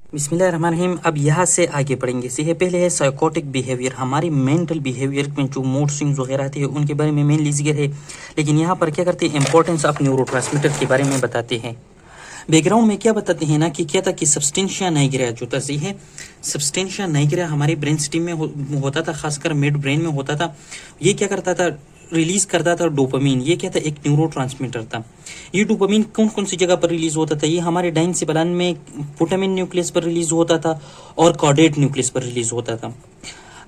बिस्मिल्लाहिर्रहमानिर्रहीम। अब यहाँ से आगे बढ़ेंगे। सीधे पहले है साइकोटिक बिहेवियर, हमारी मेंटल बिहेवियर में जो मूड स्विंग्स वगैरह आती है उनके बारे में मेनली जिक्र है। लेकिन यहाँ पर क्या करते हैं, इंपॉर्टेंस ऑफ न्यूरोट्रांसमीटर के बारे में बताते हैं। बैकग्राउंड में क्या बताते हैं ना कि क्या था कि सब्सटेंशिया नाइग्रा जो था, सही है, सब्सटेंशिया नाइग्रा हमारे ब्रेन स्टीम में होता था, खासकर मिड ब्रेन में होता था। ये क्या करता था, रिलीज करता था डोपामीन। ये क्या था, एक न्यूरोट्रांसमीटर था। ये डोपामीन कौन कौन सी जगह पर रिलीज होता था, ये हमारे डाइनसेफेलान में पुटामिन न्यूक्लियस पर रिलीज होता था और कॉर्डेट न्यूक्लियस पर रिलीज होता था।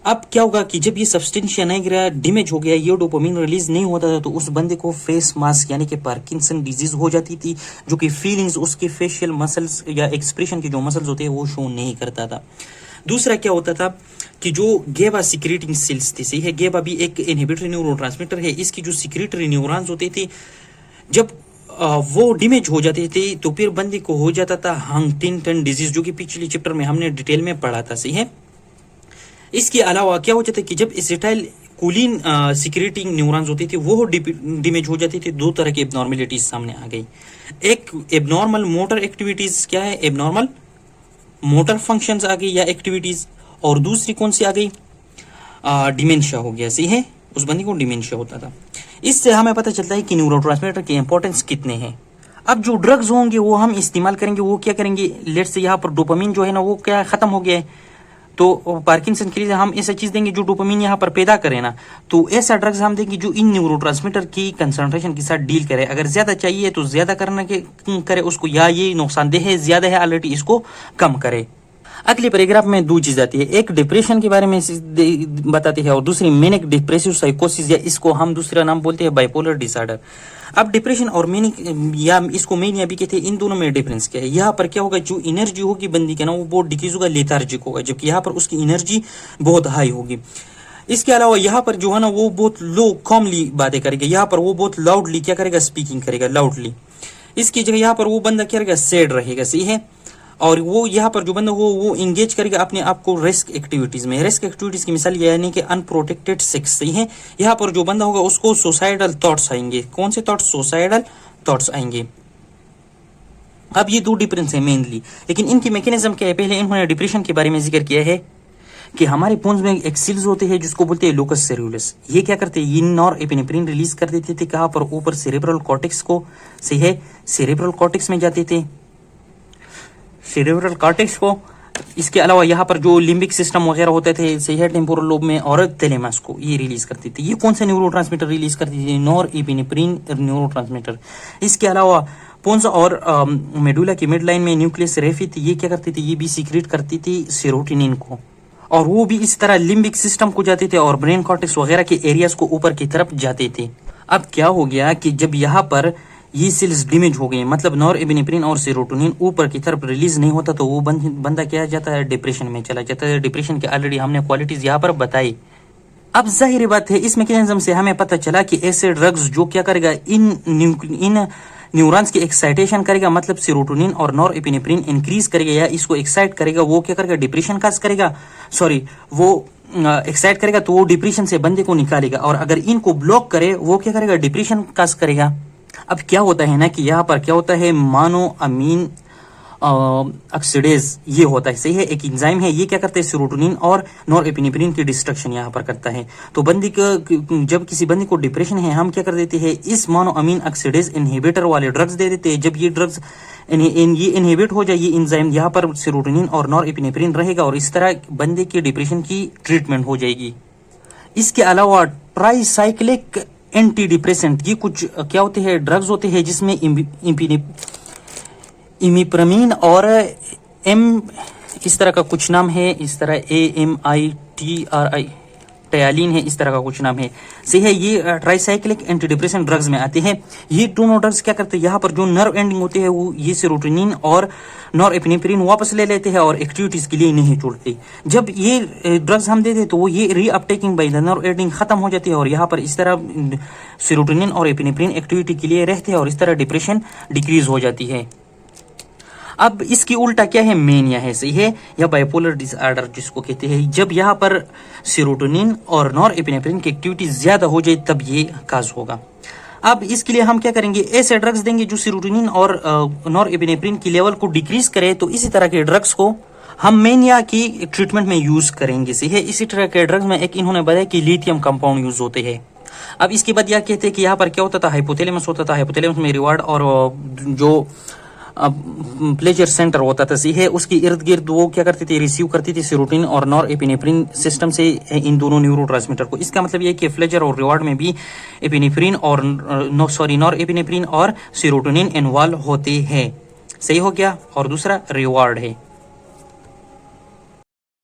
अब क्या होगा कि जब ये सब्सटेंशिया नाइग्रा डैमेज हो गया, ये डोपामिन रिलीज नहीं होता था, तो उस बंदे को फेस मास्क यानी कि पार्किंसन डिजीज हो जाती थी, जो कि फीलिंग्स उसके फेशियल मसल्स या एक्सप्रेशन के जो मसल्स होते हैं वो शो नहीं करता था। दूसरा क्या होता था कि जो गेबा सिक्रेटिंग सेल्स थी, सही है, गेबा भी एक इनहिबिटरी न्यूरोट्रांसमीटर है, इसकी जो सिक्रेटरी न्यूरॉन्स होते थे जब वो डैमेज हो जाते थे तो फिर बंदे को हो जाता था हंटिंगटन डिजीज, जो कि पिछले चैप्टर में हमने डिटेल में पढ़ा था, सही है। इसके अलावा क्या हो जाता है कि जब एसिटाइल कोलिन सिक्रेटिंग न्यूरॉन्स होते थे वो डैमेज हो जाते थे। दो तरह की एबनॉर्मेलिटीज सामने आ गई। एक एबनॉर्मल मोटर एक्टिविटीज, क्या है, एबनॉर्मल मोटर फंक्शंस आ गई या एक्टिविटीज, और दूसरी कौन सी आ गई, डिमेंशिया हो गया, सही है, उस बंदी को डिमेंशिया होता था। इससे हमें पता चलता है कि न्यूरोट्रांसमीटर के इंपॉर्टेंस कितने हैं। अब जो ड्रग्स होंगे वो हम इस्तेमाल करेंगे, वो क्या करेंगे, लेट्स से यहाँ पर डोपामिन जो है ना वो क्या खत्म हो गया है, तो पार्किंसन के लिए हम ऐसा चीज देंगे जो डोपामिन यहाँ पर पैदा करे ना, तो ऐसा ड्रग्स हम देंगे जो इन न्यूरोट्रांसमीटर की कंसंट्रेशन के साथ डील करे। अगर ज्यादा चाहिए तो ज्यादा करने के करे उसको, या ये नुकसानदेह है, ज्यादा है ऑलरेडी, इसको कम करे। अगले पैराग्राफ में दो चीज आती है, एक डिप्रेशन के बारे में बताती है और दूसरी मैनिक डिप्रेसिव साइकोसिस, या इसको हम दूसरा नाम बोलते हैं बाइपोलर डिसऑर्डर। अब डिप्रेशन और मैनिक, या इसको मेनिया भी कहते हैं, इन दोनों में डिफरेंस क्या है। यहाँ पर क्या होगा, जो एनर्जी होगी बंदी का ना वो बहुत डिक्रीज होगा, लेथार्जिक होगा, जबकि यहाँ पर उसकी एनर्जी बहुत हाई होगी। इसके अलावा यहाँ पर जो है ना वो बहुत लो कॉमली बातें करेगा, यहाँ पर वो बहुत लाउडली क्या करेगा, स्पीकिंग करेगा लाउडली। इसकी जगह यहाँ पर वो बंदा क्या करेगा, सैड रहेगा, सही है। और वो यहाँ पर जो बंदा वो इंगेज करेगा अपने आप को रिस्क एक्टिविटीज में। रिस्क एक्टिविटीज की मिसाल यानी कि अनप्रोटेक्टेड सेक्स, सही है। यहाँ पर जो बंदा होगा उसको सुसाइडल थॉट्स आएंगे। कौन से थॉट्स, सुसाइडल थॉट्स आएंगे। अब ये दो डिफरेंस है मेनली, लेकिन इनकी मैकेनिज्म क्या है। पहले इन्होंने डिप्रेशन के बारे में जिक्र किया है कि हमारे पोन्स में एक सेल्स होते हैं जिसको बोलते हैं लोकस सेरुलस। ये क्या करते हैं, ये नॉरएपिनेफ्रिन रिलीज कर देते थे, कहाँ पर, ऊपर सेरेब्रल कॉर्टेक्स को, सही है, सेरेब्रल कॉर्टेक्स में जाते थे, सेरेब्रल कॉर्टेक्स को। इसके अलावा यहाँ पर जो लिम्बिक सिस्टम वगैरह होते थे, सही है, टेम्पोरल लोब में, और थैलेमस को ये रिलीज करती थी। ये कौन सा न्यूरोट्रांसमीटर रिलीज करती थी, नॉरएपिनेफ्रिन न्यूरोट्रांसमीटर। इसके अलावा पोन्स और मेडुला की मिड लाइन में न्यूक्लियस रेफी थी, ये क्या करती थी, ये भी सीक्रेट करती थी सेरोटोनिन को, और वो भी इस तरह लिम्बिक सिस्टम को जाते थे और ब्रेन कॉर्टेक्स वगैरह के एरियाज को ऊपर की तरफ जाते थे। अब क्या हो गया कि जब यहाँ पर ये सेल्स डैमेज हो गए, मतलब नॉरएपिनेफ्रिन और सेरोटोनिन ऊपर की तरफ रिलीज नहीं होता, तो वो बंदा क्या जाता है, डिप्रेशन में चला जाता है। डिप्रेशन के ऑलरेडी हमने क्वालिटीज यहाँ पर बताई। अब जाहिर बात है इस मैकेनिज्म से हमें पता चला कि ऐसे ड्रग्स जो क्या करेगा, इन न्यूरॉन्स की एक्साइटेशन करेगा, मतलब सेरोटोनिन और नॉरएपिनेफ्रिन इंक्रीज करेगा या इसको एक्साइट करेगा, वो क्या करेगा, डिप्रेशन काज करेगा, सॉरी, वो एक्साइट करेगा तो वो डिप्रेशन से बंदे को निकालेगा, और अगर इनको ब्लॉक करे वो क्या करेगा, डिप्रेशन काज करेगा। अब क्या होता है ना कि यहाँ पर क्या होता है, मानो अमीन ऑक्सीडेज ये होता है, सही है, एक एंजाइम है, ये क्या करता है, सेरोटोनिन और नॉरएपिनेफ्रिन की डिस्ट्रक्शन यहाँ पर करता है। तो बंदी का, जब किसी बंदी को डिप्रेशन है, हम क्या कर देते हैं, इस मानो अमीन ऑक्सीडेज इनहिबिटर वाले ड्रग्स दे देते हैं। जब ये ड्रग्स ये इनहिबिट हो जाए, ये एंजाइम, यहाँ पर सेरोटोनिन और नॉरएपिनेफ्रिन रहेगा, और इस तरह बंदे के डिप्रेशन की ट्रीटमेंट हो जाएगी। इसके अलावा ट्राईसाइक्लिक एंटी डिप्रेसेंट, ये कुछ क्या होते हैं, ड्रग्स होते हैं जिसमें इमिप्रामिन और इस तरह का कुछ नाम है, इस तरह AMITRI टयालिन है, इस तरह का कुछ नाम है, सही है। ये ट्राईसाइक्लिक एंटी डिप्रेसेंट ड्रग्स में आते हैं। ये दोनों ड्रग्स क्या करते हैं, यहाँ पर जो नर्व एंडिंग होते हैं वो ये सेरोटोनिन और नॉरएपिनेफ्रिन वापस ले लेते हैं और एक्टिविटीज के लिए नहीं छोड़ते। जब ये ड्रग्स हम देते हैं तो वो ये रीअपटेकिंग बाय द नर्व एंडिंग खत्म हो जाती है, और यहाँ पर इस तरह सेरोटोनिन और एपिनेफ्रिन एक्टिविटी के लिए रहते हैं, और इस तरह डिप्रेशन डिक्रीज हो जाती है। अब इसकी उल्टा क्या है, मेनिया है, सही है, या बाइपोलर डिसऑर्डर जिसको कहते हैं। जब यहाँ पर सेरोटोनिन और नॉरएपिनेफ्रिन की एक्टिविटी ज्यादा हो जाए तब ये काज होगा। अब इसके लिए हम क्या करेंगे, ऐसे ड्रग्स देंगे जो सेरोटोनिन और नॉरएपिनेफ्रिन की लेवल को डिक्रीज करे। तो इसी तरह के ड्रग्स को हम मेनिया की ट्रीटमेंट में यूज करेंगे। सही है, इसी तरह के ड्रग्स में एक इन्होंने बताया कि लिथियम कंपाउंड यूज होते हैं। अब इसके बाद यह कहते हैं कि यहाँ पर क्या होता था, हाइपोथैलेमस होता था, हाइपोथैलेमस में रिवार्ड और जो प्लेजर सेंटर होता था, सही है, उसके इर्द गिर्द वो क्या करते थे, रिसीव करती थी सेरोटोनिन और नॉर एपिनेफ्रिन सिस्टम से इन दोनों न्यूरोट्रांसमीटर को। इसका मतलब ये कि प्लेजर और रिवार्ड में भी एपिनेफ्रिन और नॉर एपिनेफ्रिन और सेरोटोनिन इन्वॉल्व होते हैं। सही हो गया। और दूसरा रिवार्ड है।